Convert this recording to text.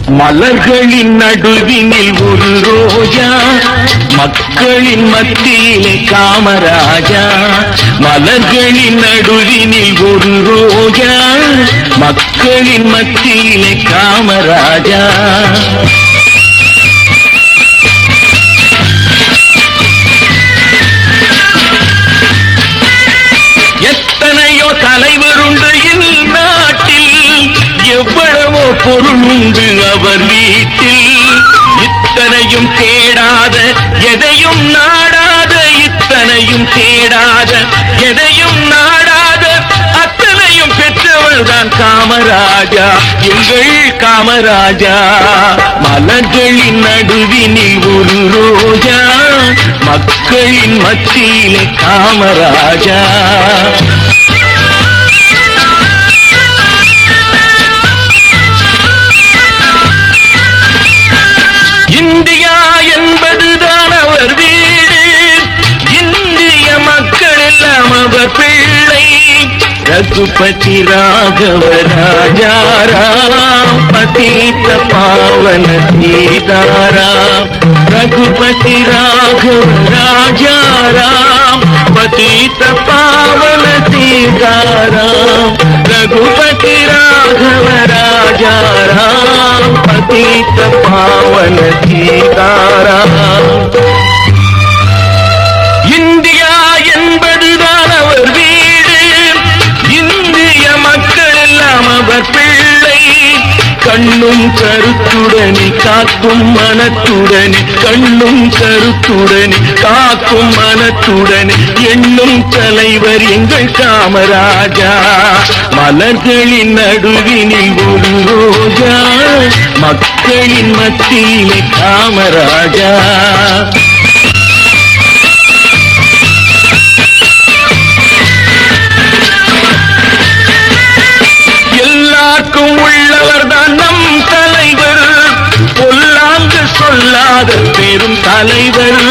மலர்களின் நடுவினில் ஒரு ரோஜா, மக்களின் மத்தியிலே காமராஜா. மலர்களின் நடுவினில் ஒரு ரோஜா, மக்களின் மத்தியிலே காமராஜா. எத்தனையோ தலைவருண்டு இந்நாட்டில், எவ்வளவோ பொருளுண்டு அவர் வீட்டில். இத்தனையும் தேடாத எதையும் நாடாத, இத்தனையும் தேடாத எதையும் நாடாத, அத்தனையும் பெற்றவர் தான் காமராஜா, எங்கள் காமராஜா. மலர்களின் நடுவினில் ஒரு ரோஜா, மக்களின் மத்தியிலே காமராஜா. இந்தியா என்பதுதான் அவர் வீடு, இந்திய மக்கள் எல்லாம் அவர் பிள்ளை. ரகுபதி ராகவ ராஜாராம், பதீத பாவன சீதாராம். ரகுபதி ராகவ ராஜாராம், பதீத பாவன சீதாராம். ரகுபதி ராகவ ராஜாராம், பதீத பாவன சீதாராம். இந்தியா என்பதுதான் அவர் வீடு, இந்திய மக்கள் எல்லாம் அவர் பிள்ளை. கண்ணும் கருத்துடனே காக்கும் மனத்துடனே, கண்ணும் கருத்துடனே காக்கும் மனத்துடனே எண்ணும் தலைவர் எங்கள் காமராஜா. மலர்களின் நடுவினில் ஒரு ரோஜா, மக்களின் மத்தியிலே காமராஜா. எல்லாருக்கும் உள்ளவர் தான் நம் தலைவர், பொல்லாங்கு சொல்லாத பெரும் தலைவர்.